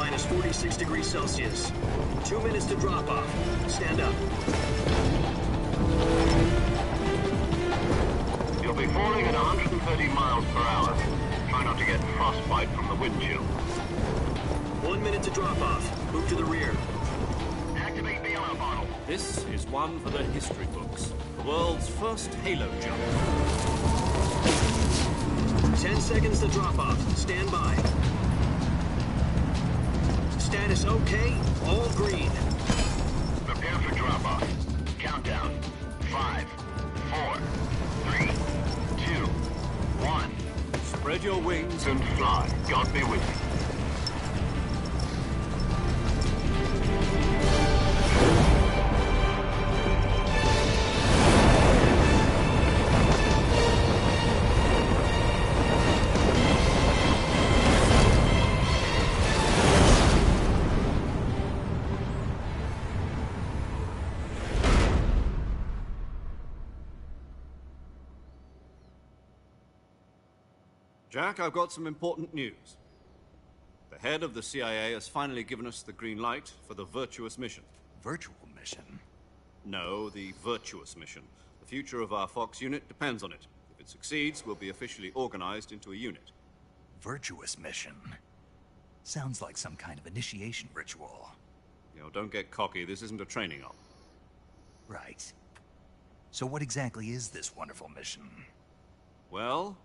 minus 46 degrees Celsius. 2 minutes to drop off. Stand up. You'll be falling at 130 miles per hour. Try not to get frostbite from the wind chill. 1 minute to drop off. Move to the rear. Activate the alarm bottle. This is one for the history books. The world's first halo jump. 10 seconds to drop off. Stand by. Status okay. All green. Prepare for drop off. Countdown. 5, 4, 3, 2, 1. Spread your wings And fly. God be with you. Jack, I've got some important news. The head of the CIA has finally given us the green light for the virtuous mission. Virtual mission? No, the virtuous mission. The future of our Fox unit depends on it. If it succeeds, we'll be officially organized into a unit. Virtuous mission? Sounds like some kind of initiation ritual. You know, don't get cocky. This isn't a training op. Right. So what exactly is this wonderful mission? Well,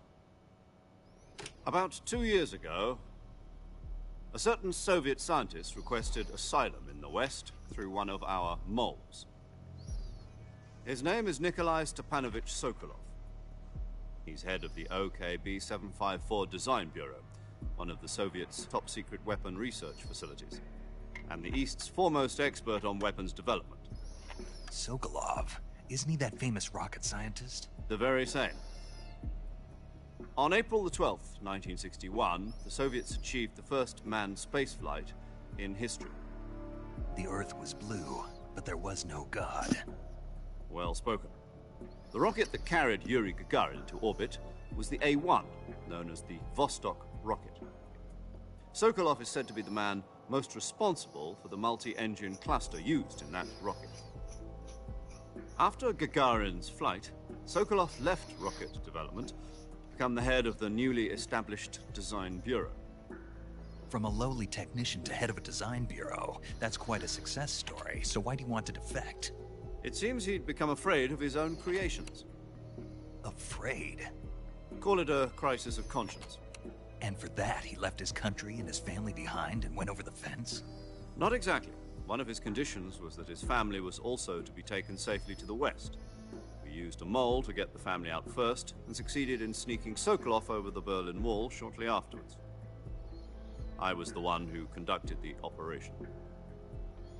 about 2 years ago, a certain Soviet scientist requested asylum in the West through one of our moles. His name is Nikolai Stepanovich Sokolov. He's head of the OKB 754 Design Bureau, one of the Soviets' top-secret weapon research facilities, and the East's foremost expert on weapons development. Sokolov? Isn't he that famous rocket scientist? The very same. On April the 12th, 1961, the Soviets achieved the first manned spaceflight in history. The Earth was blue, but there was no God. Well spoken. The rocket that carried Yuri Gagarin to orbit was the A-1, known as the Vostok rocket. Sokolov is said to be the man most responsible for the multi-engine cluster used in that rocket. After Gagarin's flight, Sokolov left rocket development to become the head of the newly established Design Bureau. From a lowly technician to head of a design bureau, that's quite a success story. So why do you want to defect? It seems he'd become afraid of his own creations. Afraid? Call it a crisis of conscience. And for that, he left his country and his family behind and went over the fence? Not exactly. One of his conditions was that his family was also to be taken safely to the West. We used a mole to get the family out first, and succeeded in sneaking Sokolov over the Berlin Wall shortly afterwards. I was the one who conducted the operation.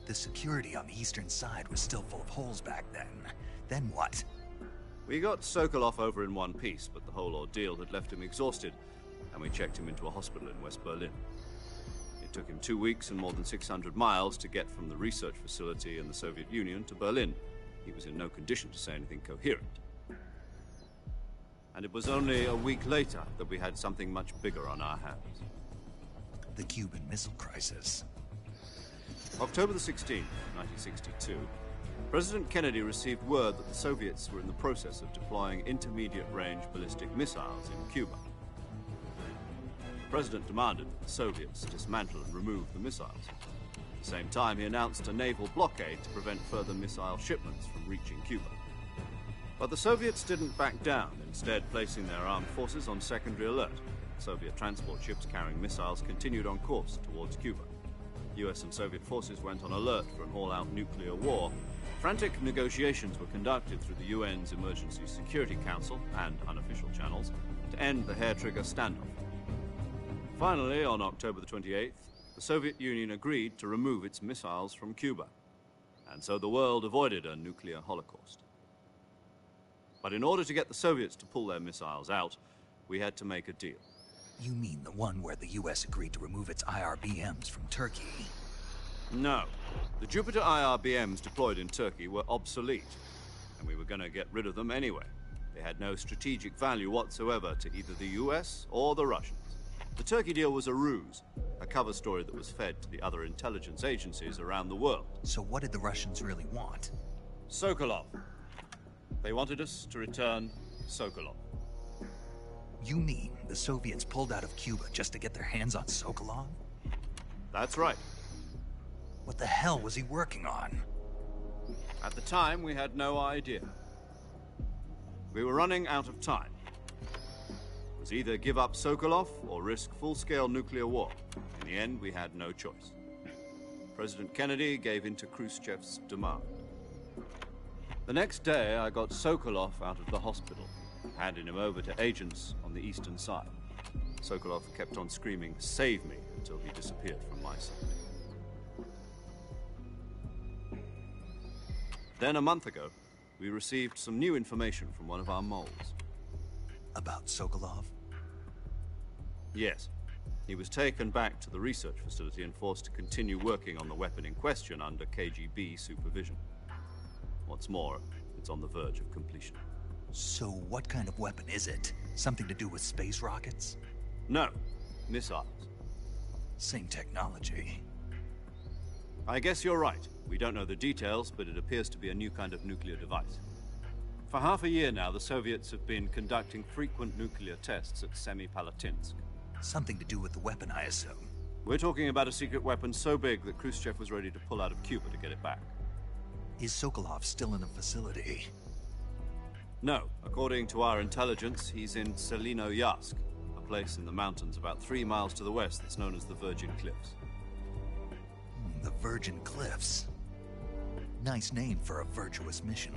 The security on the eastern side was still full of holes back then. Then what? We got Sokolov over in one piece, but the whole ordeal had left him exhausted, and we checked him into a hospital in West Berlin. It took him 2 weeks and more than 600 miles to get from the research facility in the Soviet Union to Berlin. He was in no condition to say anything coherent. And it was only a week later that we had something much bigger on our hands. The Cuban Missile Crisis. October the 16th, 1962, President Kennedy received word that the Soviets were in the process of deploying intermediate-range ballistic missiles in Cuba. The President demanded that the Soviets dismantle and remove the missiles. At the same time, he announced a naval blockade to prevent further missile shipments from reaching Cuba. But the Soviets didn't back down, instead placing their armed forces on secondary alert. Soviet transport ships carrying missiles continued on course towards Cuba. US and Soviet forces went on alert for an all-out nuclear war. Frantic negotiations were conducted through the UN's Emergency Security Council and unofficial channels to end the hair-trigger standoff. Finally, on October the 28th, the Soviet Union agreed to remove its missiles from Cuba, and so the world avoided a nuclear holocaust. But in order to get the Soviets to pull their missiles out, we had to make a deal. You mean the one where the US agreed to remove its IRBMs from Turkey? No. The Jupiter IRBMs deployed in Turkey were obsolete, and we were going to get rid of them anyway. They had no strategic value whatsoever to either the US or the Russians. The Turkey deal was a ruse, a cover story that was fed to the other intelligence agencies around the world. So what did the Russians really want? Sokolov. They wanted us to return Sokolov. You mean the Soviets pulled out of Cuba just to get their hands on Sokolov? That's right. What the hell was he working on? At the time, we had no idea. We were running out of time. It was either give up Sokolov or risk full-scale nuclear war. In the end, we had no choice. President Kennedy gave in to Khrushchev's demand. The next day, I got Sokolov out of the hospital, handing him over to agents on the eastern side. Sokolov kept on screaming, "Save me," until he disappeared from my sight. Then, a month ago, we received some new information from one of our moles. About Sokolov? Yes. He was taken back to the research facility and forced to continue working on the weapon in question under KGB supervision. What's more, it's on the verge of completion. So what kind of weapon is it? Something to do with space rockets? No, missiles. Same technology. I guess you're right. We don't know the details, but it appears to be a new kind of nuclear device. For half a year now, the Soviets have been conducting frequent nuclear tests at Semipalatinsk. Something to do with the weapon, I assume. We're talking about a secret weapon so big that Khrushchev was ready to pull out of Cuba to get it back. Is Sokolov still in the facility? No. According to our intelligence, he's in Selinoyarsk, a place in the mountains about 3 miles to the west that's known as the Virgin Cliffs. The Virgin Cliffs. Nice name for a virtuous mission.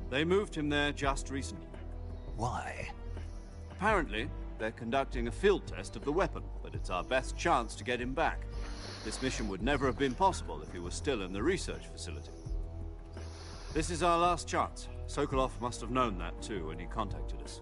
They moved him there just recently. Why? Apparently, they're conducting a field test of the weapon, but it's our best chance to get him back. This mission would never have been possible if he was still in the research facility. This is our last chance. Sokolov must have known that too when he contacted us.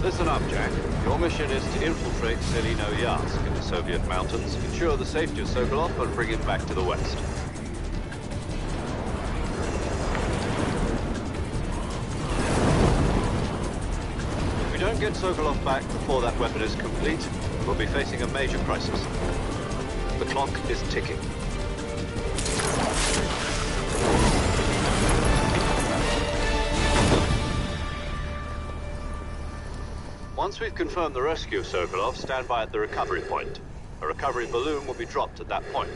Listen up, Jack. Your mission is to infiltrate Selinoyarsk in the Soviet mountains, ensure the safety of Sokolov, and bring him back to the west. If we don't get Sokolov back before that weapon is complete, we'll be facing a major crisis. The clock is ticking. Once we've confirmed the rescue of Sokolov, stand by at the recovery point. A recovery balloon will be dropped at that point.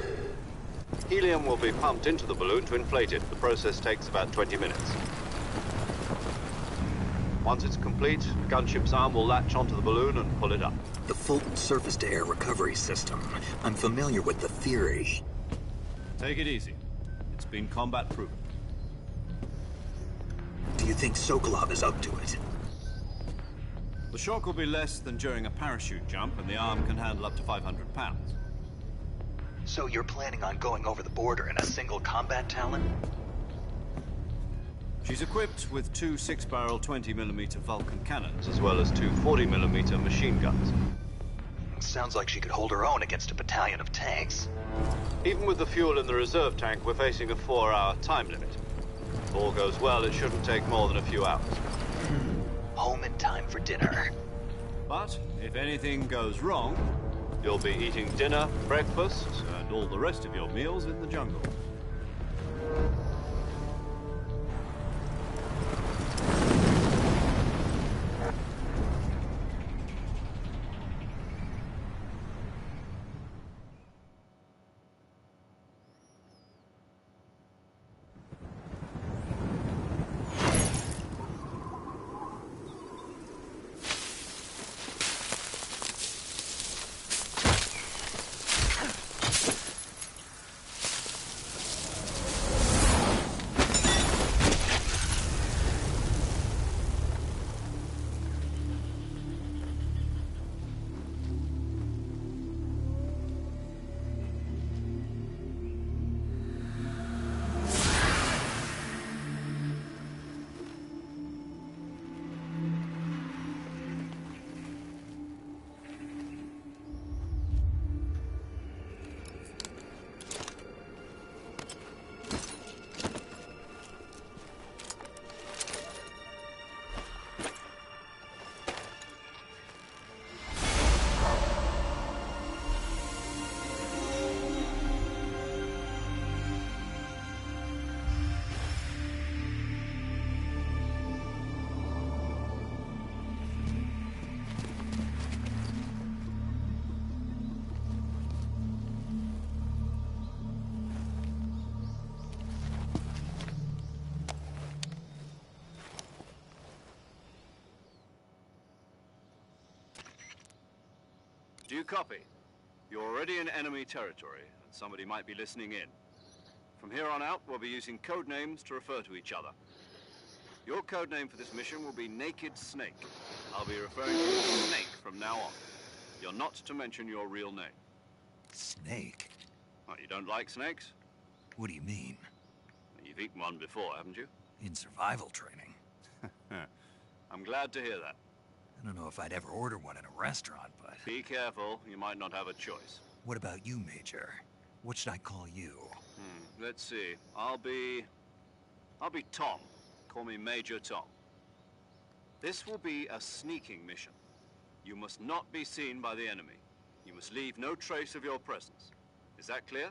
Helium will be pumped into the balloon to inflate it. The process takes about 20 minutes. Once it's complete, the gunship's arm will latch onto the balloon and pull it up. The Fulton surface-to-air recovery system. I'm familiar with the theory. Take it easy. It's been combat-proven. Do you think Sokolov is up to it? The shock will be less than during a parachute jump, and the arm can handle up to 500 pounds. So you're planning on going over the border in a single combat Talon? She's equipped with 2 6-barrel 20mm Vulcan cannons, as well as 2 40mm machine guns. Sounds like she could hold her own against a battalion of tanks. Even with the fuel in the reserve tank, we're facing a 4-hour time limit. If all goes well, it shouldn't take more than a few hours. Home in time for dinner. But if anything goes wrong, you'll be eating dinner, breakfast, and all the rest of your meals in the jungle. Do you copy? You're already in enemy territory, and somebody might be listening in. From here on out, we'll be using code names to refer to each other. Your code name for this mission will be Naked Snake. I'll be referring to you as Snake from now on. You're not to mention your real name. Snake? Oh, you don't like snakes? What do you mean? You've eaten one before, haven't you? In survival training? I'm glad to hear that. I don't know if I'd ever order one in a restaurant, but... Be careful, you might not have a choice. What about you, Major? What should I call you? Let's see. I'll be Tom. Call me Major Tom. This will be a sneaking mission. You must not be seen by the enemy. You must leave no trace of your presence. Is that clear?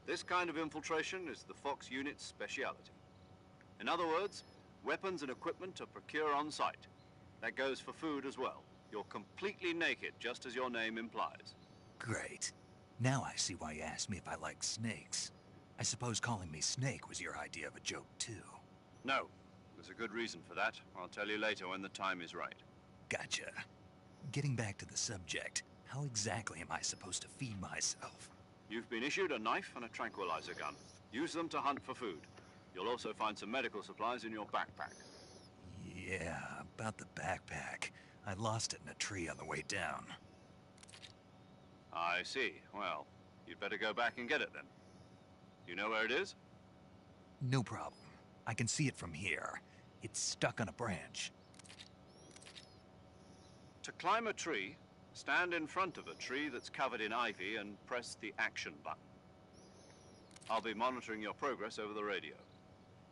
This kind of infiltration is the Fox unit's speciality. In other words, weapons and equipment are procured on site. That goes for food as well. You're completely naked, just as your name implies. Great. Now I see why you asked me if I like snakes. I suppose calling me Snake was your idea of a joke, too. No. There's a good reason for that. I'll tell you later when the time is right. Gotcha. Getting back to the subject, how exactly am I supposed to feed myself? You've been issued a knife and a tranquilizer gun. Use them to hunt for food. You'll also find some medical supplies in your backpack. Yeah, about the backpack. I lost it in a tree on the way down. I see. Well, you'd better go back and get it then. Do you know where it is? No problem. I can see it from here. It's stuck on a branch. To climb a tree, stand in front of a tree that's covered in ivy and press the action button. I'll be monitoring your progress over the radio.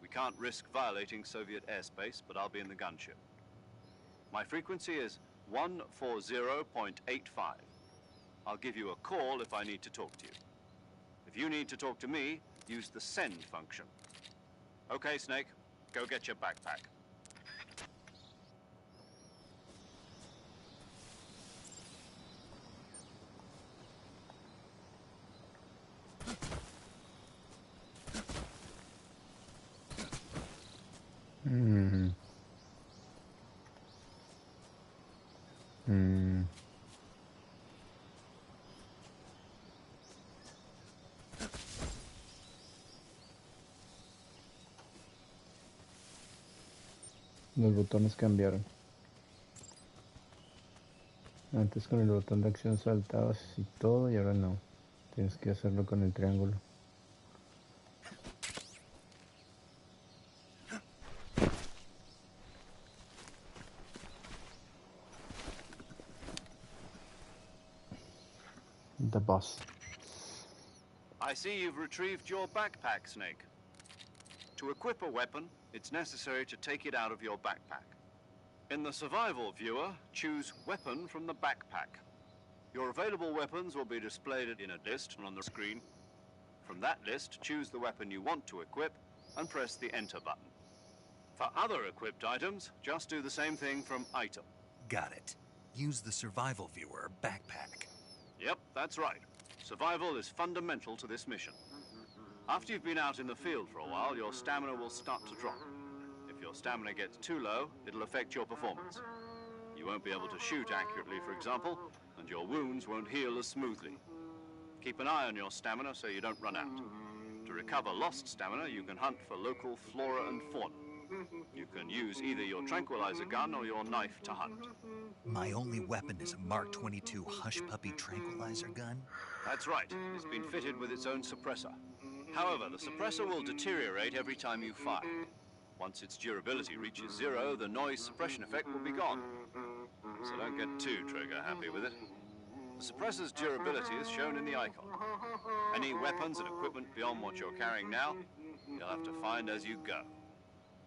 We can't risk violating Soviet airspace, but I'll be in the gunship. My frequency is 140.85. I'll give you a call if I need to talk to you. If you need to talk to me, use the send function. Okay, Snake, go get your backpack. Los botones cambiaron. Antes con el botón de acción saltabas y todo, y ahora no. Tienes que hacerlo con el triángulo. The boss. I see you've retrieved your backpack, Snake. To equip a weapon, it's necessary to take it out of your backpack. In the survival viewer, choose Weapon from the backpack. Your available weapons will be displayed in a list on the screen. From that list, choose the weapon you want to equip and press the Enter button. For other equipped items, just do the same thing from Item. Got it. Use the survival viewer backpack. Yep, that's right. Survival is fundamental to this mission. After you've been out in the field for a while, your stamina will start to drop. If your stamina gets too low, it'll affect your performance. You won't be able to shoot accurately, for example, and your wounds won't heal as smoothly. Keep an eye on your stamina so you don't run out. To recover lost stamina, you can hunt for local flora and fauna. You can use either your tranquilizer gun or your knife to hunt. My only weapon is a Mark 22 Hush Puppy tranquilizer gun? That's right. It's been fitted with its own suppressor. However, the suppressor will deteriorate every time you fire. Once its durability reaches 0, the noise suppression effect will be gone. So don't get too trigger happy with it. The suppressor's durability is shown in the icon. Any weapons and equipment beyond what you're carrying now, you'll have to find as you go.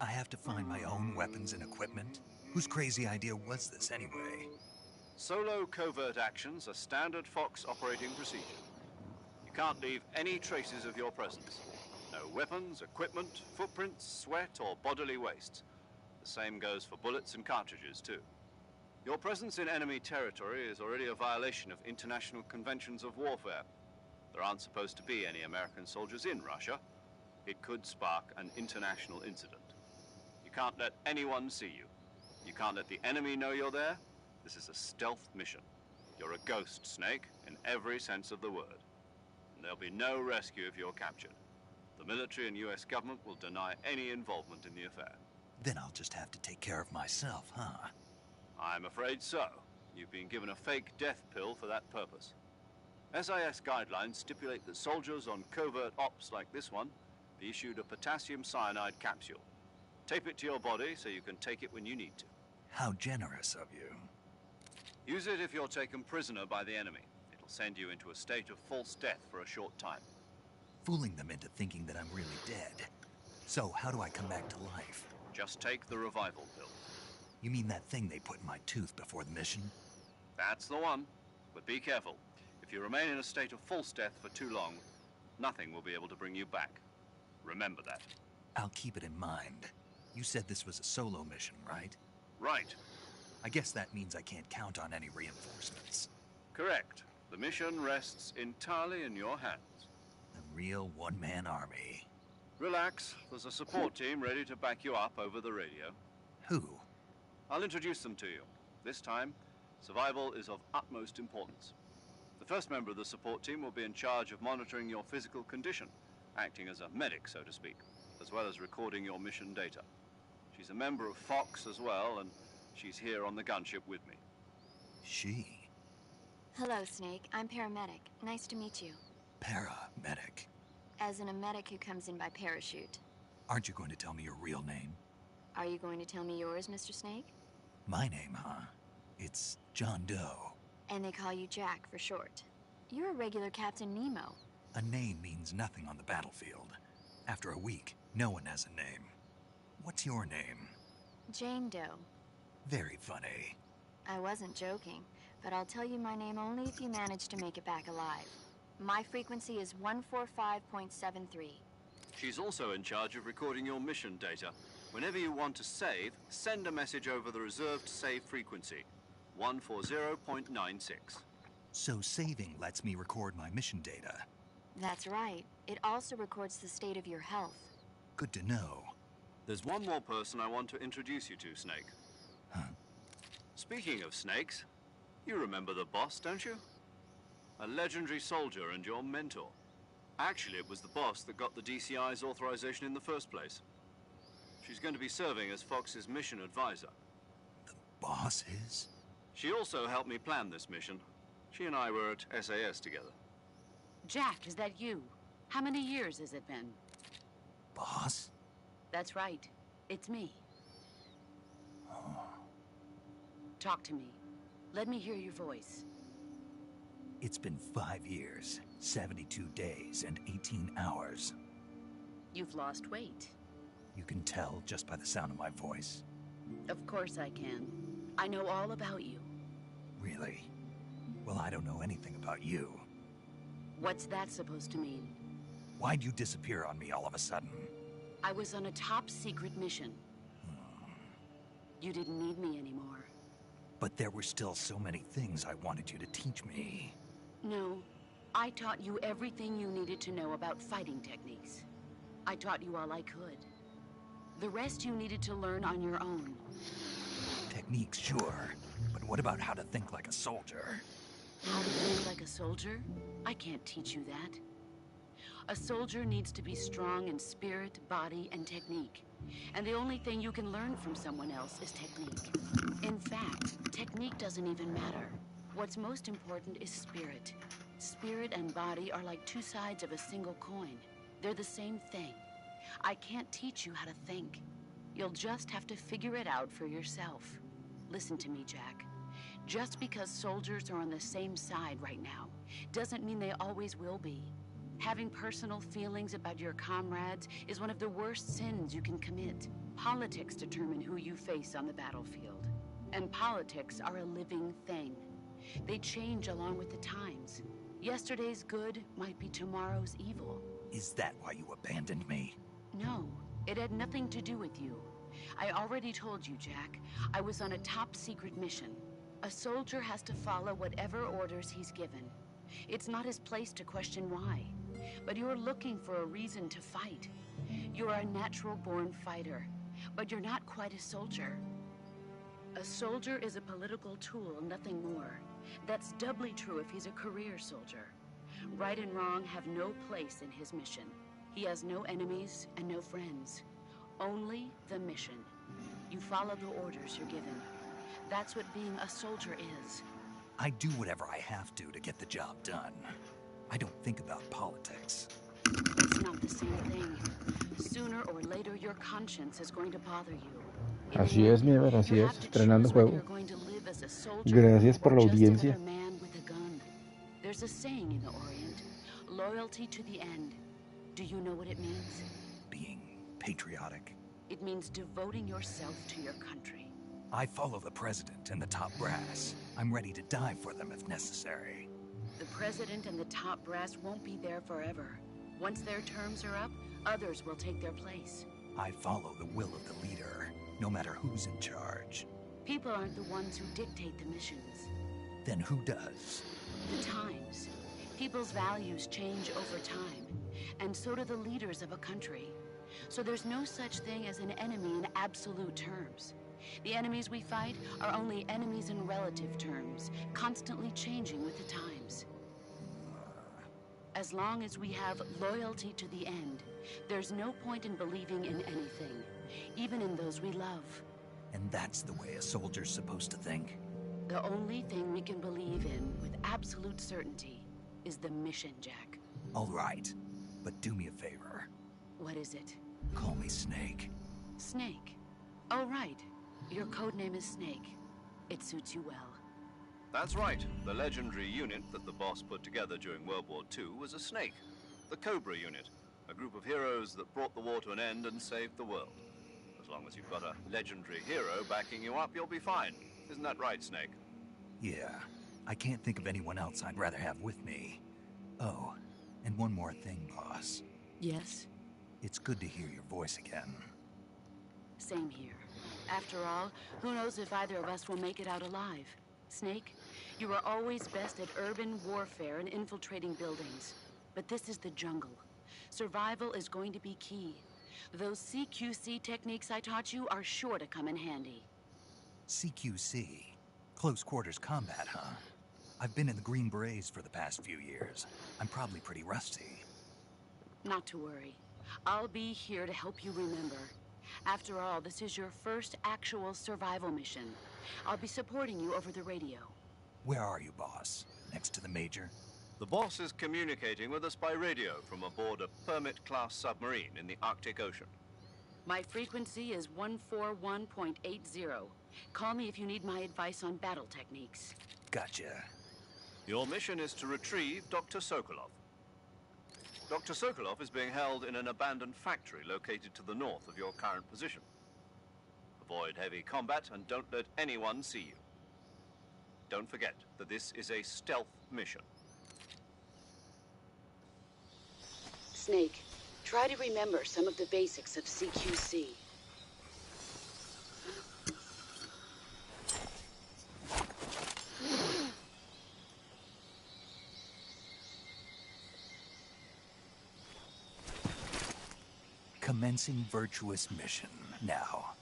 I have to find my own weapons and equipment? Whose crazy idea was this, anyway? Solo covert actions are standard Fox operating procedure. You can't leave any traces of your presence. No weapons, equipment, footprints, sweat, or bodily waste. The same goes for bullets and cartridges, too. Your presence in enemy territory is already a violation of international conventions of warfare. There aren't supposed to be any American soldiers in Russia. It could spark an international incident. You can't let anyone see you. You can't let the enemy know you're there. This is a stealth mission. You're a ghost, Snake, in every sense of the word. And there'll be no rescue if you're captured. The military and US government will deny any involvement in the affair. Then I'll just have to take care of myself, huh? I'm afraid so. You've been given a fake death pill for that purpose. SIS guidelines stipulate that soldiers on covert ops like this one be issued a potassium cyanide capsule. Tape it to your body so you can take it when you need to. How generous of you. Use it if you're taken prisoner by the enemy. It'll send you into a state of false death for a short time. Fooling them into thinking that I'm really dead. So, how do I come back to life? Just take the revival pill. You mean that thing they put in my tooth before the mission? That's the one. But be careful. If you remain in a state of false death for too long, nothing will be able to bring you back. Remember that. I'll keep it in mind. You said this was a solo mission, right? Right. I guess that means I can't count on any reinforcements. Correct. The mission rests entirely in your hands. A real one-man army. Relax. There's a support team ready to back you up over the radio. Who? I'll introduce them to you. This time, survival is of utmost importance. The first member of the support team will be in charge of monitoring your physical condition, acting as a medic, so to speak, as well as recording your mission data. She's a member of Fox as well, and she's here on the gunship with me. She? Hello, Snake. I'm paramedic. Nice to meet you. Paramedic. As in a medic who comes in by parachute. Aren't you going to tell me your real name? Are you going to tell me yours, Mr. Snake? My name, huh? It's John Doe. And they call you Jack for short. You're a regular Captain Nemo. A name means nothing on the battlefield. After a week, no one has a name. What's your name? Jane Doe. Very funny. I wasn't joking, but I'll tell you my name only if you manage to make it back alive. My frequency is 145.73. She's also in charge of recording your mission data. Whenever you want to save, send a message over the reserved save frequency, 140.96. So saving lets me record my mission data. That's right. It also records the state of your health. Good to know. There's one more person I want to introduce you to, Snake. Huh? Speaking of snakes, you remember the boss, don't you? A legendary soldier and your mentor. Actually, it was the boss that got the DCI's authorization in the first place. She's going to be serving as Fox's mission advisor. The boss is? She also helped me plan this mission. She and I were at SAS together. Jack, is that you? How many years has it been? Boss? That's right. It's me. Oh. Talk to me. Let me hear your voice. It's been 5 years, 72 days, and 18 hours. You've lost weight. You can tell just by the sound of my voice. Of course I can. I know all about you. Really? Well, I don't know anything about you. What's that supposed to mean? Why'd you disappear on me all of a sudden? I was on a top-secret mission. You didn't need me anymore. But there were still so many things I wanted you to teach me. No. I taught you everything you needed to know about fighting techniques. I taught you all I could. The rest you needed to learn on your own. Techniques, sure. But what about how to think like a soldier? How to think like a soldier? I can't teach you that. A soldier needs to be strong in spirit, body, and technique. And the only thing you can learn from someone else is technique. In fact, technique doesn't even matter. What's most important is spirit. Spirit and body are like two sides of a single coin. They're the same thing. I can't teach you how to think. You'll just have to figure it out for yourself. Listen to me, Jack. Just because soldiers are on the same side right now doesn't mean they always will be. Having personal feelings about your comrades is one of the worst sins you can commit. Politics determine who you face on the battlefield. And politics are a living thing. They change along with the times. Yesterday's good might be tomorrow's evil. Is that why you abandoned me? No, it had nothing to do with you. I already told you, Jack. I was on a top-secret mission. A soldier has to follow whatever orders he's given. It's not his place to question why. But you're looking for a reason to fight. You're a natural-born fighter, but you're not quite a soldier. A soldier is a political tool, nothing more. That's doubly true if he's a career soldier. Right and wrong have no place in his mission. He has no enemies and no friends. Only the mission. You follow the orders you're given. That's what being a soldier is. I do whatever I have to get the job done. I don't think about politics. It's not the same thing. Sooner or later, your conscience is going to bother you. In Así the es, end, mi ver, así you es, have to estrenando choose whether juego. you're going to live as a soldier Gracias por or la just audiencia. another man with a gun. There's a saying in the Orient, loyalty to the end. Do you know what it means? Being patriotic. It means devoting yourself to your country. I follow the president and the top brass. I'm ready to die for them if necessary. The president and the top brass won't be there forever. Once their terms are up, others will take their place. I follow the will of the leader, no matter who's in charge. People aren't the ones who dictate the missions. Then who does? The times. People's values change over time, and so do the leaders of a country. So there's no such thing as an enemy in absolute terms. The enemies we fight are only enemies in relative terms, constantly changing with the times. As long as we have loyalty to the end, there's no point in believing in anything, even in those we love. And that's the way a soldier's supposed to think? The only thing we can believe in with absolute certainty is the mission, Jack. All right, but do me a favor. What is it? Call me Snake. Snake. Oh, right. Your codename is Snake. It suits you well. That's right. The legendary unit that the boss put together during World War II was a snake. The Cobra unit. A group of heroes that brought the war to an end and saved the world. As long as you've got a legendary hero backing you up, you'll be fine. Isn't that right, Snake? Yeah. I can't think of anyone else I'd rather have with me. Oh, and one more thing, boss. Yes? It's good to hear your voice again. Same here. After all, who knows if either of us will make it out alive? Snake, you are always best at urban warfare and infiltrating buildings. But this is the jungle. Survival is going to be key. Those CQC techniques I taught you are sure to come in handy. CQC? Close quarters combat, huh? I've been in the Green Berets for the past few years. I'm probably pretty rusty. Not to worry. I'll be here to help you remember. After all, this is your first actual survival mission. I'll be supporting you over the radio. Where are you, boss? Next to the Major? The boss is communicating with us by radio from aboard a Permit-class submarine in the Arctic Ocean. My frequency is 141.80. Call me if you need my advice on battle techniques. Gotcha. Your mission is to retrieve Dr. Sokolov. Dr. Sokolov is being held in an abandoned factory located to the north of your current position. Avoid heavy combat and don't let anyone see you. Don't forget that this is a stealth mission. Snake, try to remember some of the basics of CQC. Commencing virtuous mission now.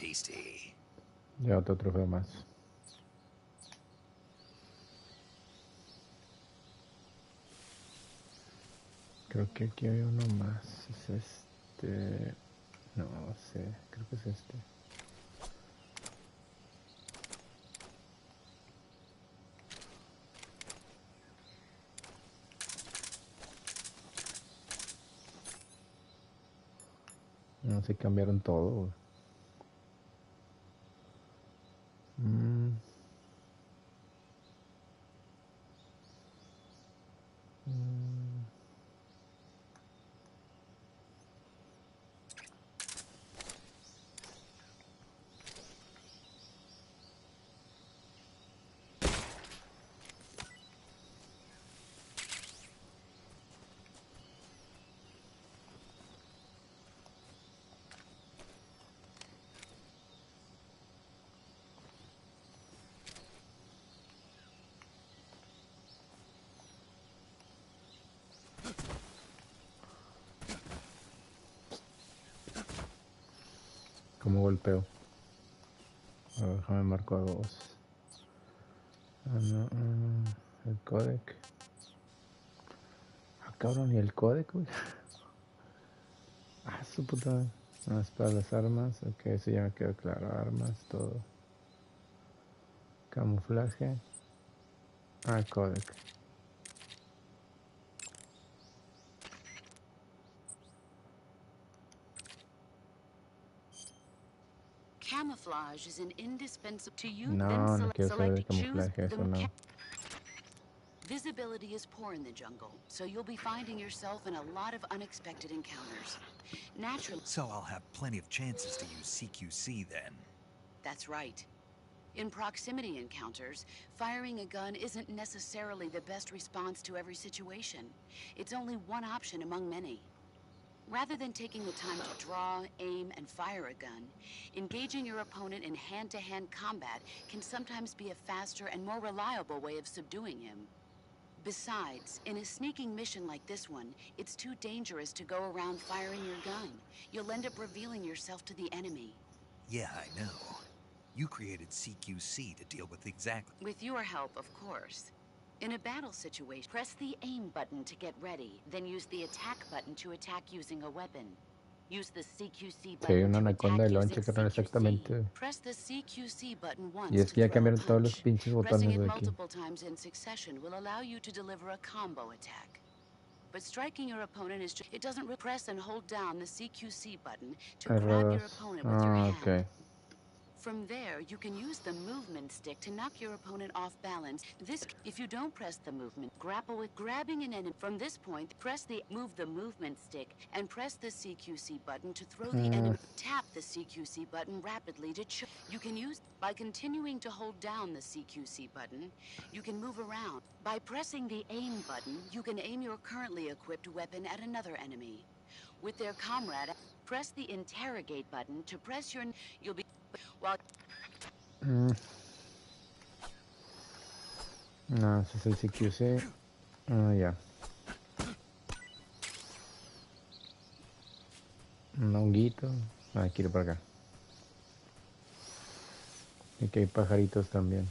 tasty. Ya otro trofeo más. Creo que aquí hay uno más. Es este. No sé, creo que es este. No sé, cambiaron todo. Mm. Mm. ¿Cómo golpeo? A ver, déjame marco a dos. El codec. Ah, cabrón, ¿y el codec, güey? Ah, su puta. No, es para las armas. Ok, eso ya me quedó claro. Armas, todo. Camuflaje. Ah, codec. Camouflage is an indispensable to you. No, no quiero saber de camuflaje, eso no. Visibility is poor in the jungle, so you'll be finding yourself in a lot of unexpected encounters. Naturally. So I'll have plenty of chances to use CQC then. That's right. In proximity encounters, firing a gun isn't necessarily the best response to every situation. It's only one option among many. Rather than taking the time to draw, aim, and fire a gun, engaging your opponent in hand-to-hand combat can sometimes be a faster and more reliable way of subduing him. Besides, in a sneaking mission like this one, it's too dangerous to go around firing your gun. You'll end up revealing yourself to the enemy. Yeah, I know. You created CQC to deal with exactly... With your help, of course. In a battle situation, press the aim button to get ready, then use the attack button to attack using a weapon. Use the CQC Sí, button una to anaconda attack de using lonche, carnal, CQC. exactamente. Press the CQC button Y once es to que ya throw a cambiaron todos los punch. pinches Pressing botones it de aquí. multiple times in succession will allow you to deliver a combo attack. But striking your opponent is just... It doesn't press and hold down the CQC button to grab your opponent with your hand. Okay. From there, you can use the movement stick to knock your opponent off balance. If you don't press the movement, grapple with grabbing an enemy. From this point, move the movement stick and press the CQC button to throw the enemy. Tap the CQC button rapidly to You can use, by continuing to hold down the CQC button, you can move around. By pressing the aim button, you can aim your currently equipped weapon at another enemy. With their comrade, press the interrogate button to press your... You'll be... While... No, ese es el CQC. Ah, ya. Un honguito. Ah, quiero para acá. Y que hay pajaritos también.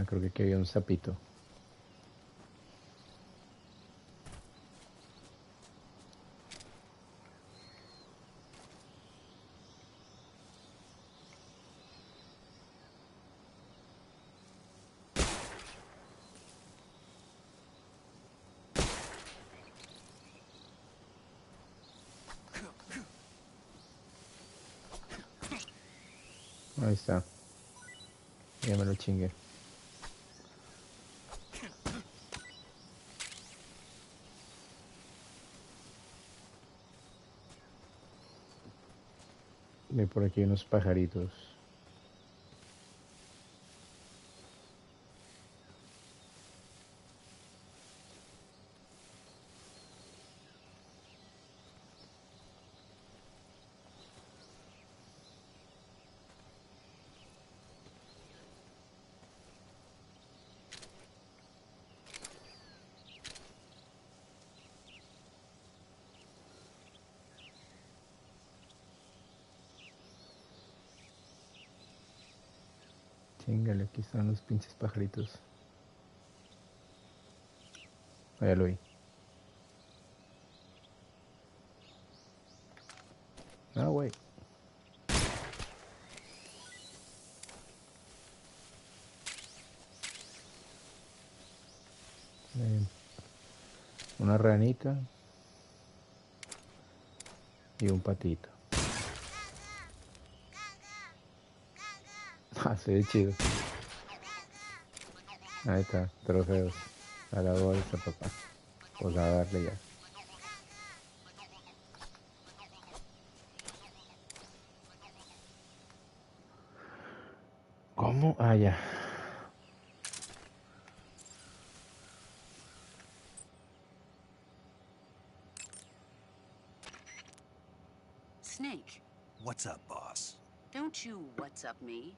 creo que aquí había un sapito. Ahí está. Ya me lo chingué. Y por aquí unos pajaritos. Chingale, aquí están los pinches pajaritos. Ya lo vi. Ah, güey. Una ranita y un patito. Ah, se ve chido. Ahí está, trofeos. A la bolsa, papá. Pues a darle ya. ¿Cómo? Ah, ya. Snake, What's up, boss? don't you what's up me.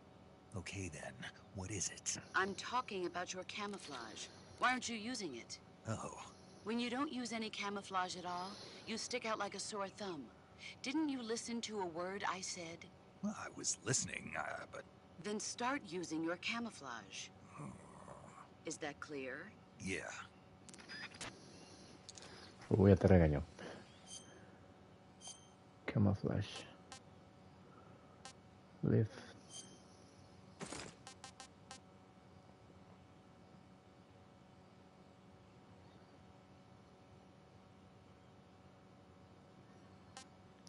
Okay then, what is it? I'm talking about your camouflage. Why aren't you using it? Oh, When you don't use any camouflage at all, you stick out like a sore thumb. Didn't you listen to a word I said? well, I was listening, but Then start using your camouflage. Is that clear? yeah. Uy, ya te regañó. Camouflage. Live.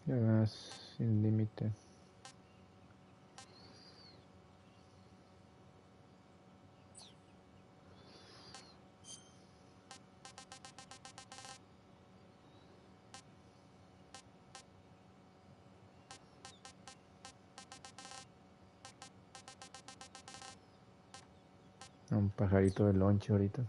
Veras, sin límite. Un pajarito de lonche ahorita.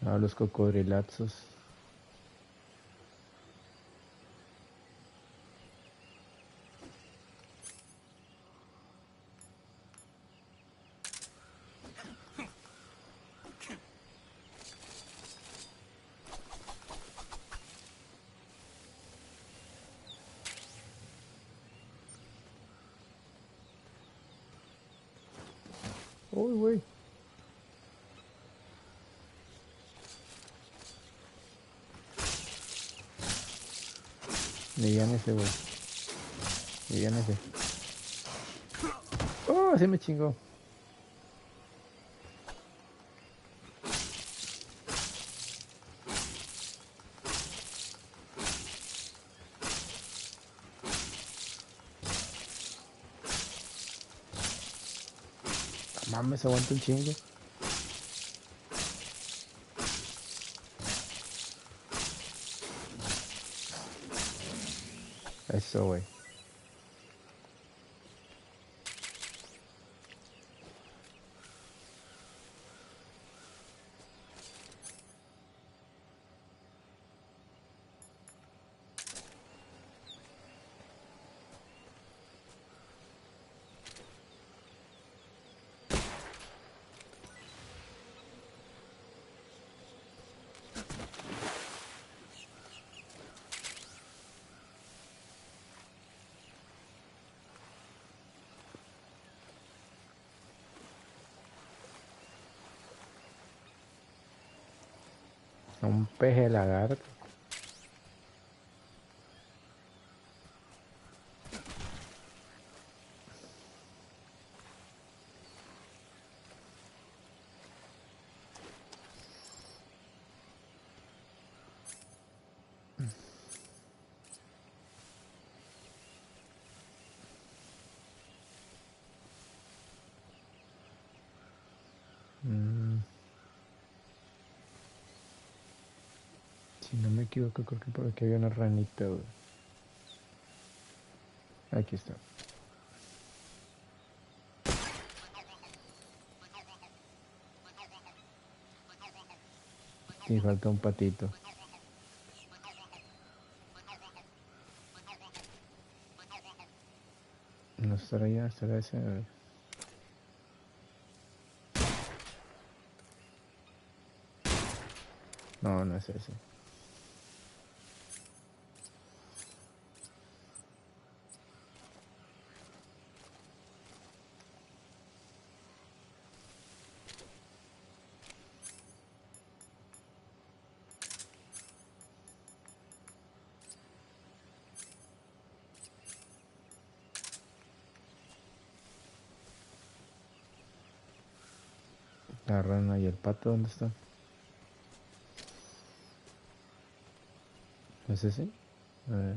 Ah, los cocodrilazos. Uy, güey. Ese, güey. Ese. Oh, se me chingó. No mames, aguanta un chingo. Eso, güey. Un peje lagarto. Si no me equivoco, creo que por aquí había una ranita, güey. Aquí está. Y falta un patito. No estará allá, estará ese. No, no es ese. La rana y el pato, ¿dónde está? ¿Es ese? A ver.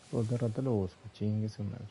Pues de rato lo busco, chingue su madre.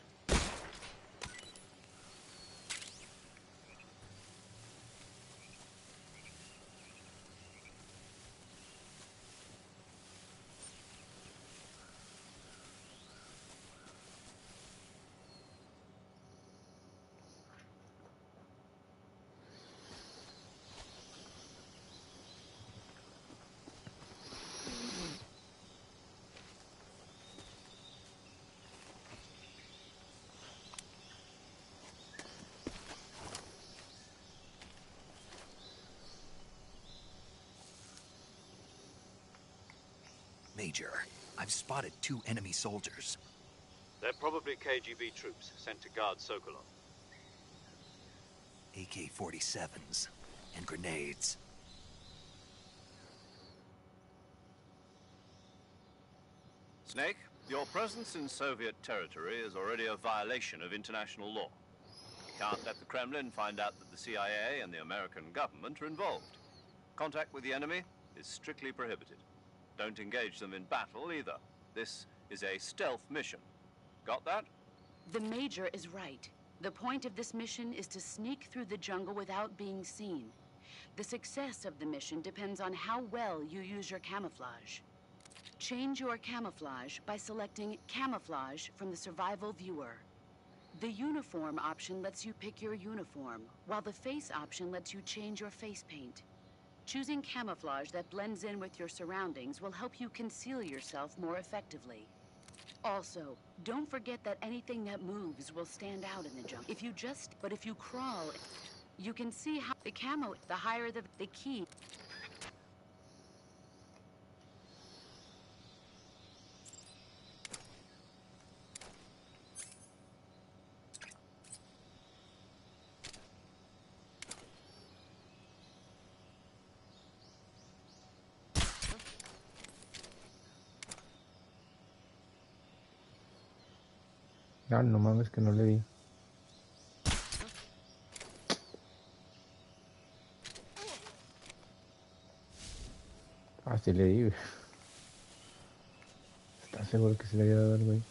Major, I've spotted 2 enemy soldiers. They're probably KGB troops sent to guard Sokolov. AK-47s and grenades. Snake, your presence in Soviet territory is already a violation of international law. You can't let the Kremlin find out that the CIA and the American government are involved. Contact with the enemy is strictly prohibited. Don't engage them in battle either. This is a stealth mission. Got that? The Major is right. The point of this mission is to sneak through the jungle without being seen. The success of the mission depends on how well you use your camouflage. Change your camouflage by selecting Camouflage from the Survival Viewer. The Uniform option lets you pick your uniform, while the Face option lets you change your face paint. Choosing camouflage that blends in with your surroundings will help you conceal yourself more effectively. Also, don't forget that anything that moves will stand out in the jungle. If you crawl, you can see how the camo, the higher the key. Ah, no mames que no le di. Ah, sí le di, güey. ¿Estás seguro que se le había dado al güey?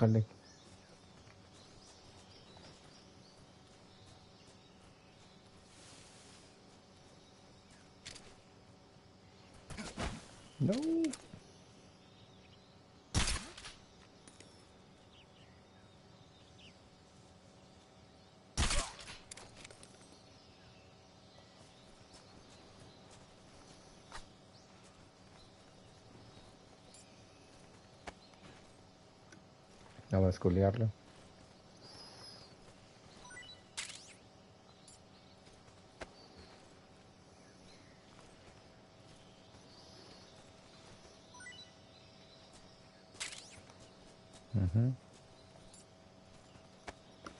bájale. No. A basculearlo.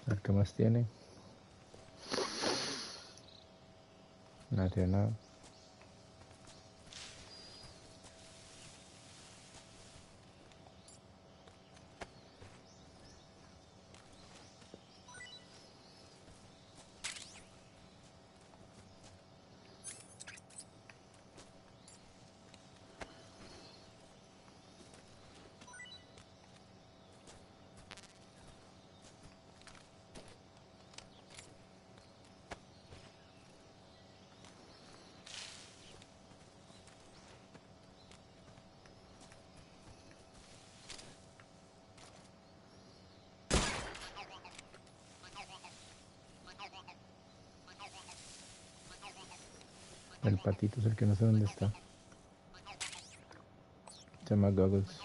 A ver qué más tiene. No tiene nada. El patito es el que no sé dónde está. Se llama Goggles.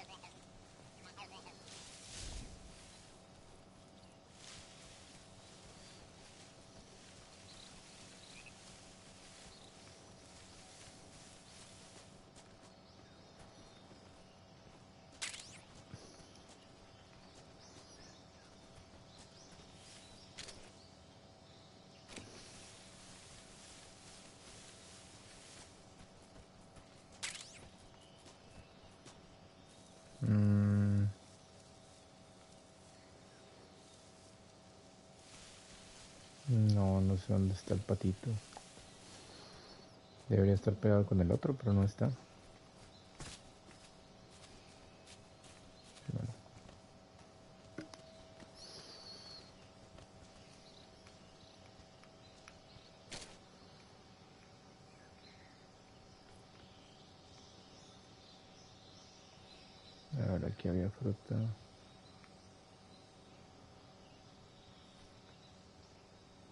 No, no sé dónde está el patito. Debería estar pegado con el otro, pero no está. Bueno. Ahora aquí había fruta.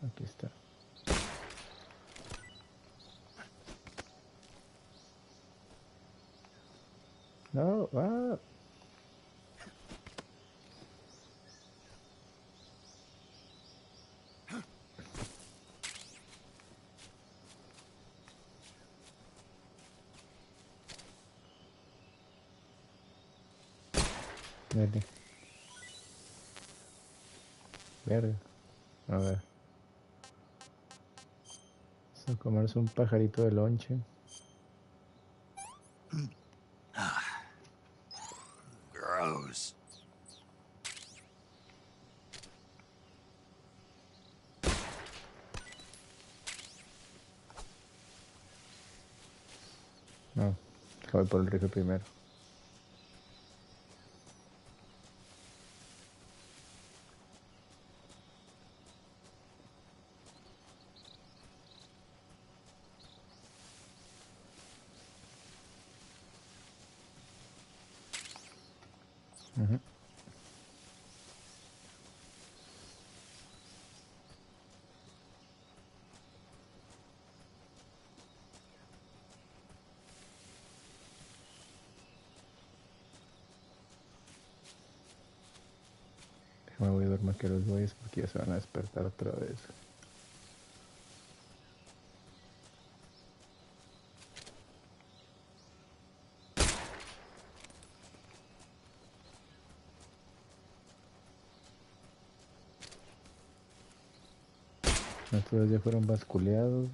Aquí está. No, ah. Verde. Verde. A ver. Vamos a comerse un pajarito de lonche. Gross. No, voy por el rifle primero. Me voy a dormir que los güeyes porque ya se van a despertar otra vez. Estos ya fueron basculeados.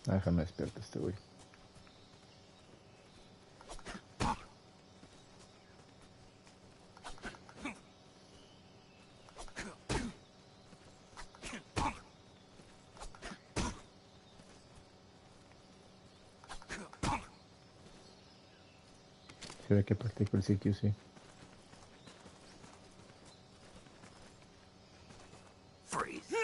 Ah, déjame despierto este güey. Se ve que practico el CQC. Freeze.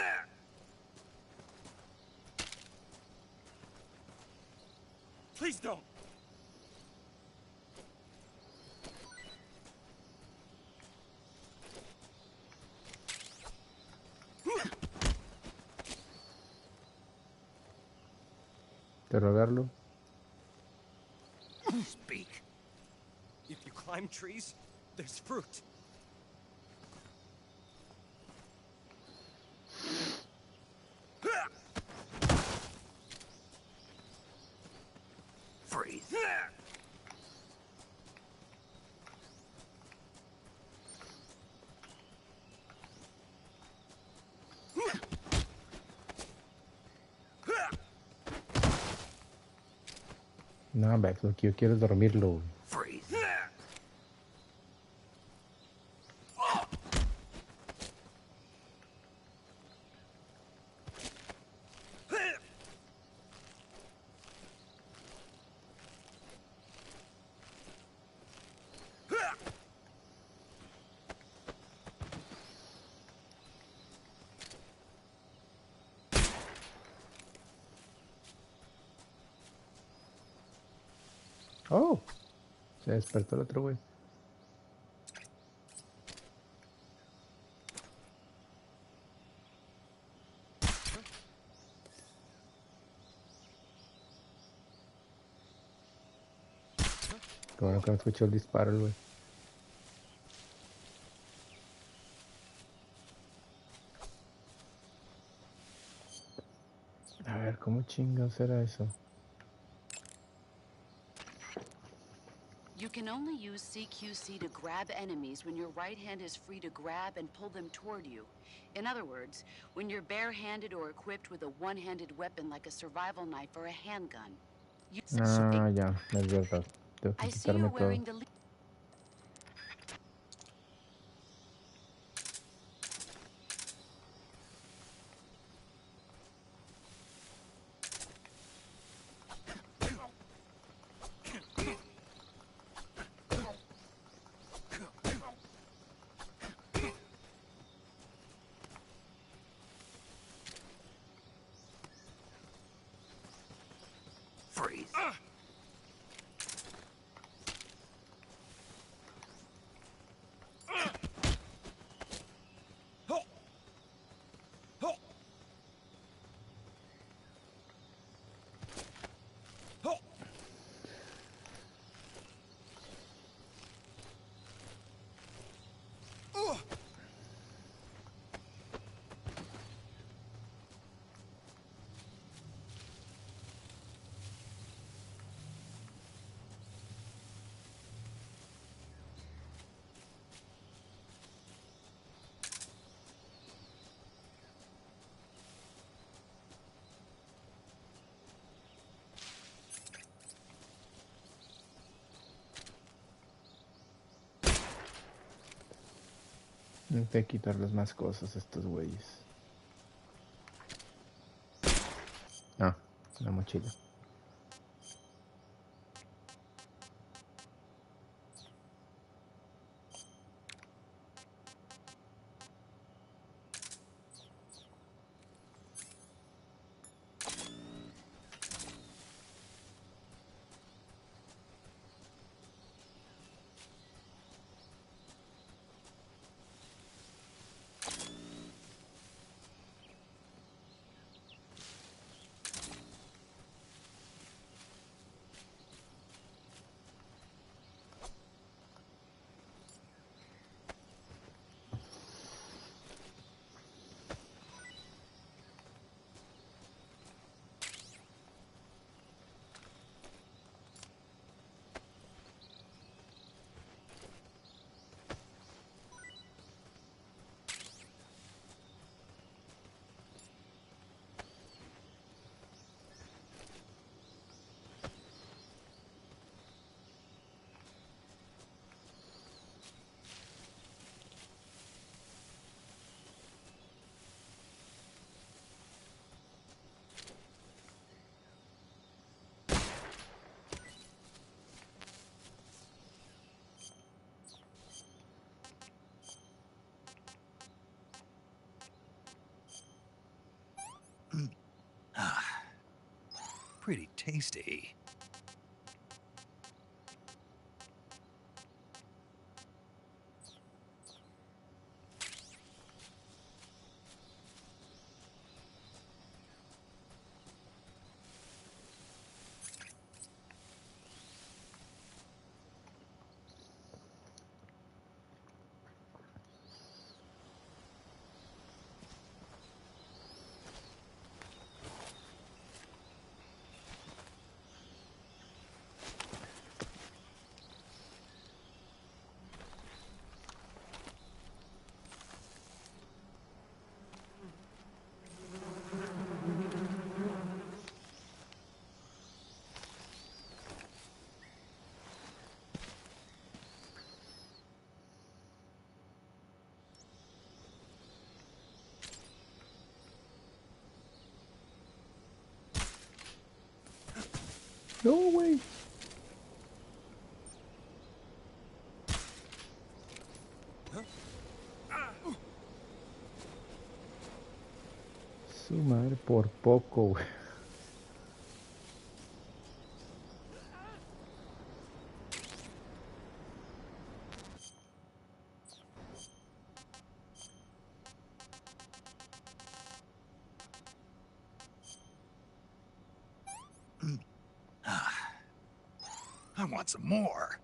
Please don't. Interrogarlo. Speak. If you climb trees, there's fruit. Freeze. No, Bex, lo que yo quiero es dormirlo, güey. Freeze. Oh, se despertó el otro güey. Qué bueno que no escuchó el disparo, el güey. A ver, ¿cómo chingados era eso? You can only use CQC to grab enemies when your right hand is free to grab and pull them toward you. In other words, when you're barehanded or equipped with a one-handed weapon like a survival knife or a handgun. Ah, ya, es verdad. Tengo que I see you're quitarme todo. wearing the Freeze. Tengo que quitarles más cosas a estos güeyes. Ah, la mochila. pretty tasty. No way. Su madre, por poco, güey. I want some more.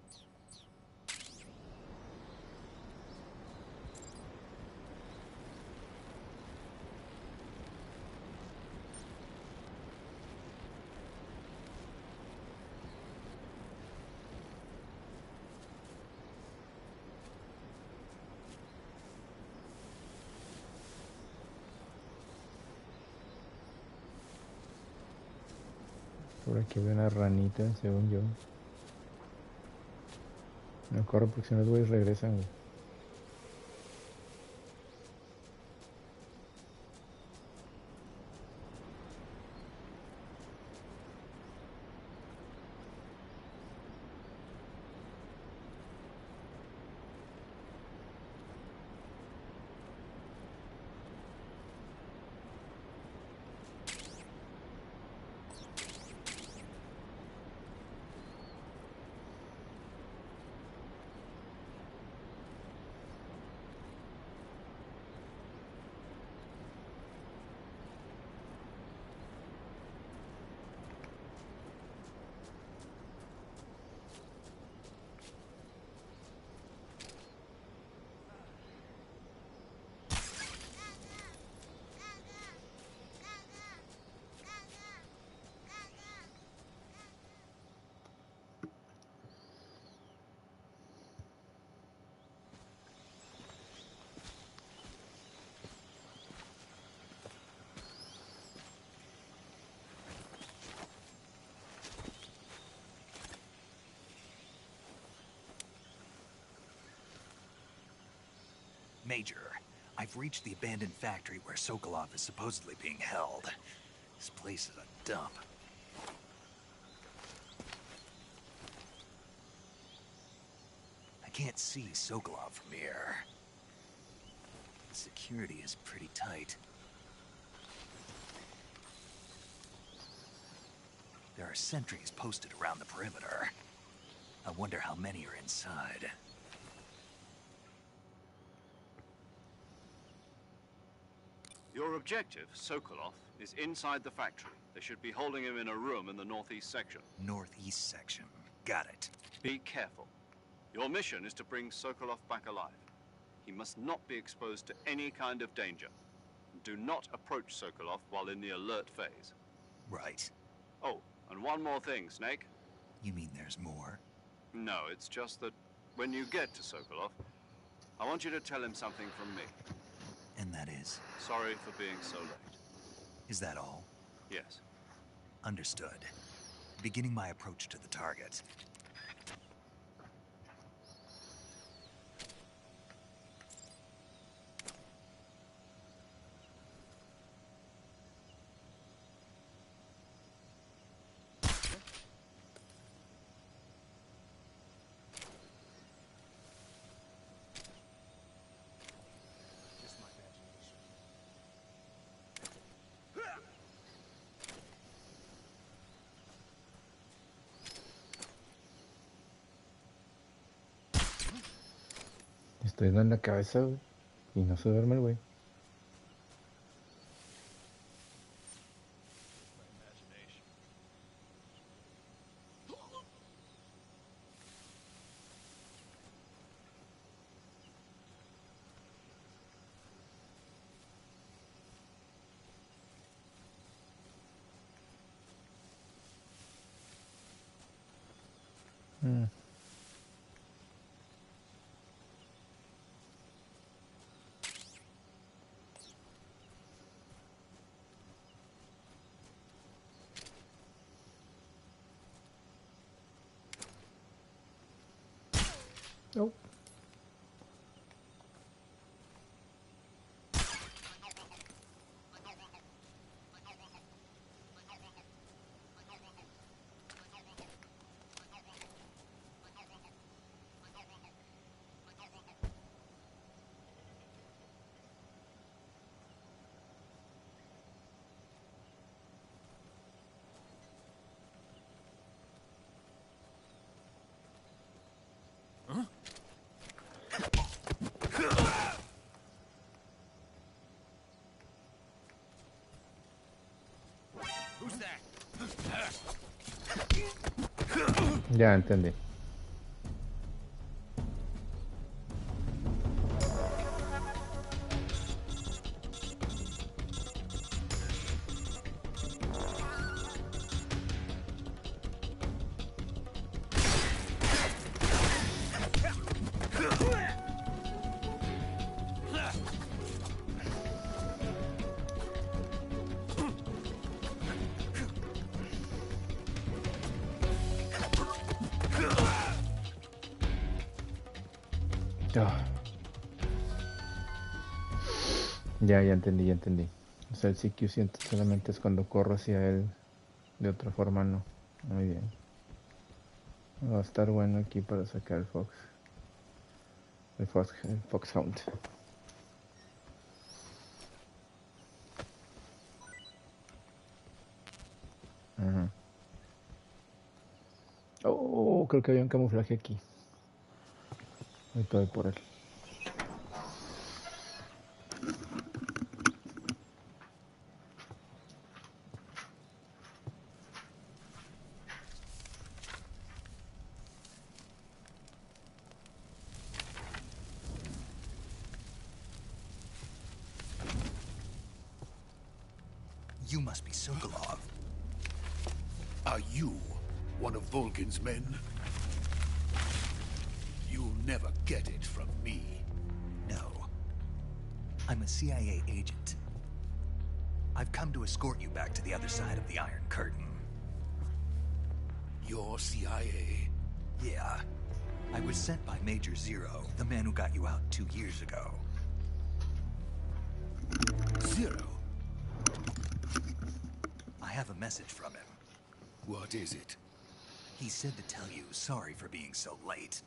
Por aquí veo una ranita, según yo. No corro porque si no los güeyes regresan, güey. Major, I've reached the abandoned factory where Sokolov is supposedly being held. This place is a dump. I can't see Sokolov from here. Security is pretty tight. There are sentries posted around the perimeter. I wonder how many are inside. Your objective, Sokolov, is inside the factory. They should be holding him in a room in the northeast section. Northeast section. Got it. Be careful. Your mission is to bring Sokolov back alive. He must not be exposed to any kind of danger. Do not approach Sokolov while in the alert phase. Right. Oh, and one more thing, Snake. You mean there's more? No, it's just that when you get to Sokolov, I want you to tell him something from me. And that is? Sorry for being so late. Is that all? Yes. Understood. Beginning my approach to the target. estoy dando en la cabeza, güey. Y no se duerme el güey. Mm. Oh. Ya entendí. Ah. Ya entendí, ya entendí. O sea, el CQ siento solamente es cuando corro hacia él. De otra forma no. Muy bien. Va a estar bueno aquí para sacar el Fox. El Foxhound. Ajá. Oh, creo que había un camuflaje aquí. Ahorita voy por él. You must be Sokolov. Are you one of Volgin's men? You'll never get it from me. No. I'm a CIA agent. I've come to escort you back to the other side of the Iron Curtain. You're CIA? Yeah. I was sent by Major Zero, the man who got you out 2 years ago. Zero? I have a message from him. What is it? He said to tell you sorry for being so late.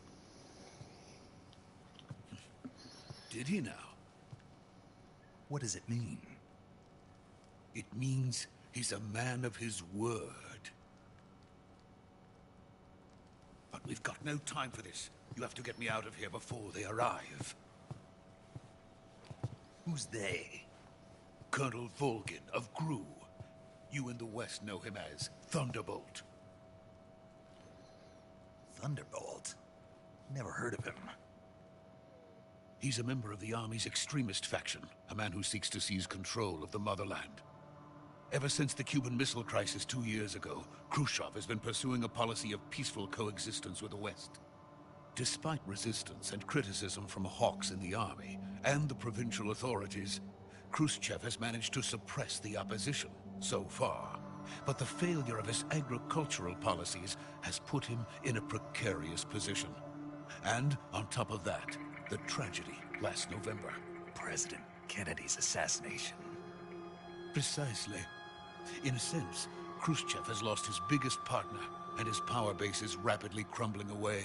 Did he now? What does it mean? It means he's a man of his word. But we've got no time for this. You have to get me out of here before they arrive. Who's they? Colonel Volgin of GRU. You in the West know him as Thunderbolt. Thunderbolt? Never heard of him. He's a member of the Army's extremist faction, a man who seeks to seize control of the motherland. Ever since the Cuban Missile Crisis 2 years ago, Khrushchev has been pursuing a policy of peaceful coexistence with the West. Despite resistance and criticism from hawks in the army and the provincial authorities, Khrushchev has managed to suppress the opposition so far. But the failure of his agricultural policies has put him in a precarious position. And on top of that, the tragedy last November. President Kennedy's assassination. Precisely. In a sense, Khrushchev has lost his biggest partner, and his power base is rapidly crumbling away.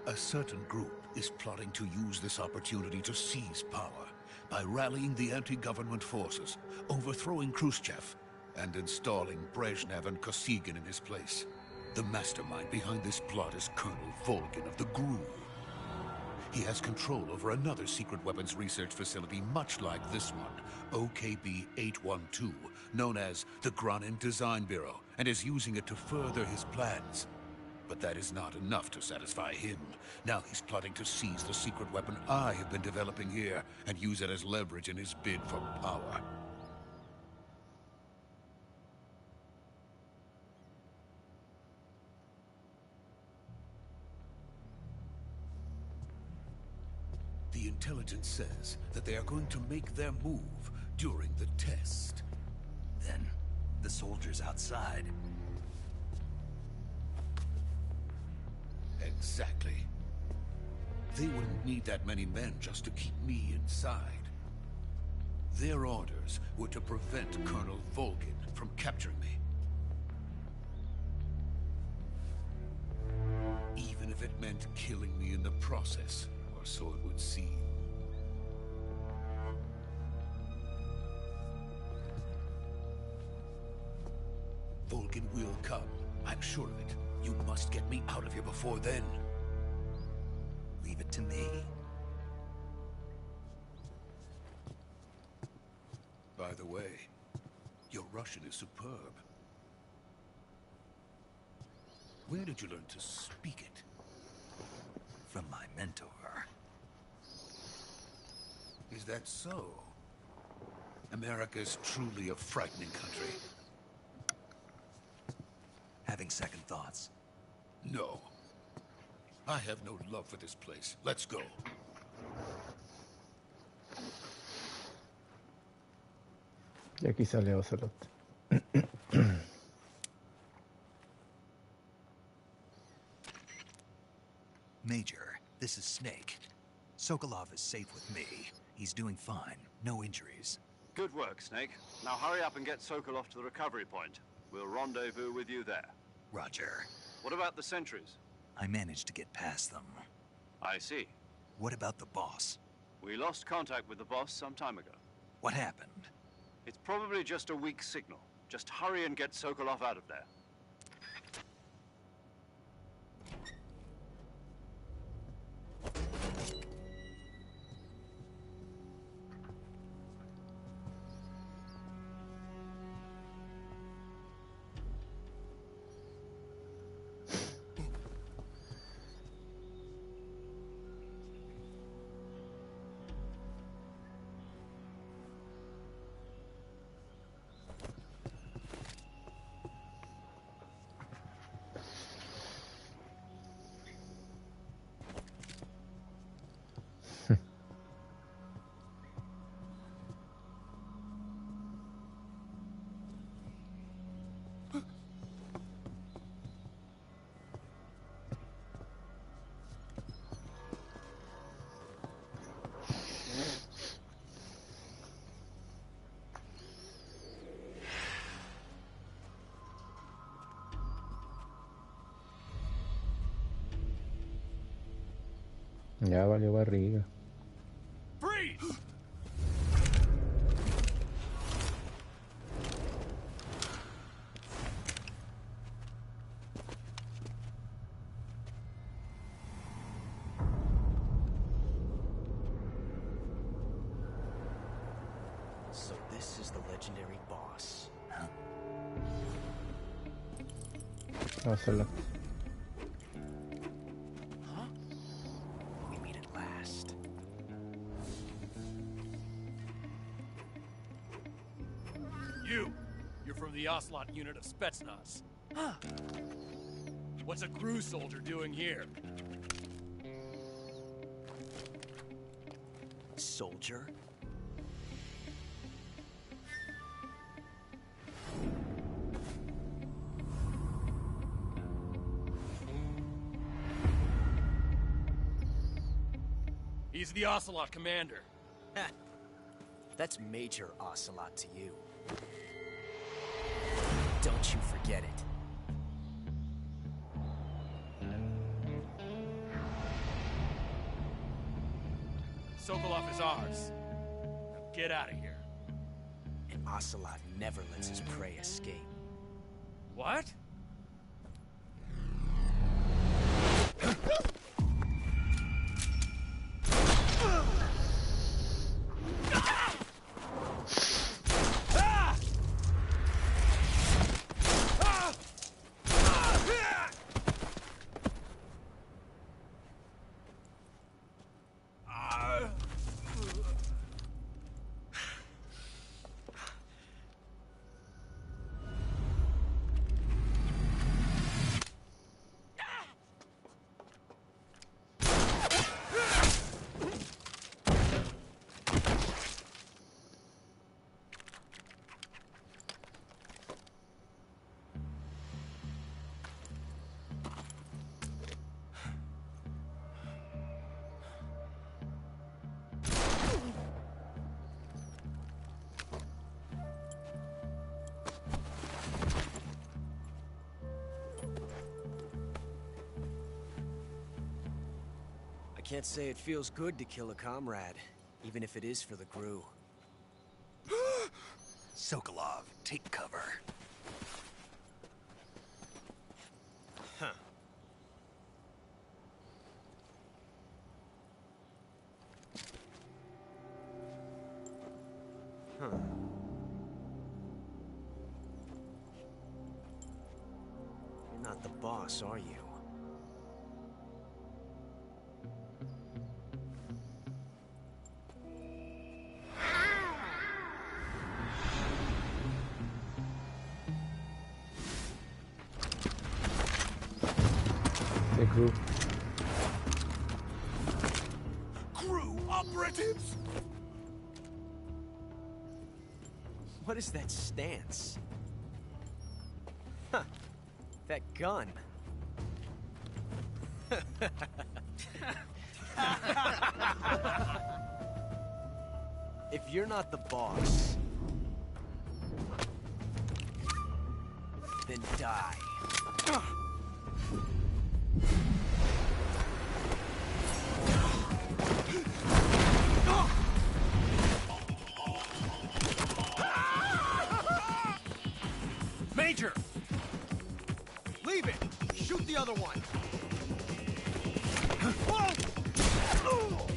A certain group is plotting to use this opportunity to seize power by rallying the anti-government forces, overthrowing Khrushchev, and installing Brezhnev and Kosygin in his place. The mastermind behind this plot is Colonel Volgin of the GRU. he has control over another secret weapons research facility much like this one, OKB-812, known as the Granin Design Bureau, and is using it to further his plans. But that is not enough to satisfy him. Now he's plotting to seize the secret weapon I have been developing here and use it as leverage in his bid for power. The intelligence says that they are going to make their move during the test. Then, the soldiers outside. Exactly. They wouldn't need that many men just to keep me inside. Their orders were to prevent Colonel Volgin from capturing me. Even if it meant killing me in the process, or so it would seem. Volgin will come. I'm sure of it. You must get me out of here before then. Leave it to me. By the way, your Russian is superb. Where did you learn to speak it? From my mentor. Is that so? America is truly a frightening country. Having second thoughts? No. I have no love for this place. Let's go. Y aquí sale Ocelot. Major, this is Snake. Sokolov is safe with me. He's doing fine. No injuries. Good work, Snake. Now hurry up and get Sokolov to the recovery point. We'll rendezvous with you there. Roger. What about the sentries? I managed to get past them. I see. What about the boss? We lost contact with the boss some time ago. What happened? It's probably just a weak signal. Just hurry and get Sokolov out of there. Ya valió barriga. Freeze! So this is the legendary boss. Ocelot. Huh? We meet at last. You're from the Ocelot unit of Spetsnaz. Huh. What's a crew soldier doing here? Soldier? He's the Ocelot commander. That's Major Ocelot to you. Don't you forget it. Sokolov is ours. Now get out of here. And Ocelot never lets his prey escape. What? Can't say it feels good to kill a comrade, even if it is for the crew. Sokolov, take cover. Huh. Huh. You're not the boss, are you? The group. Crew operatives! What is that stance? Huh. That gun. If you're not the boss, then die. Major! Leave it! Shoot the other one! Whoa!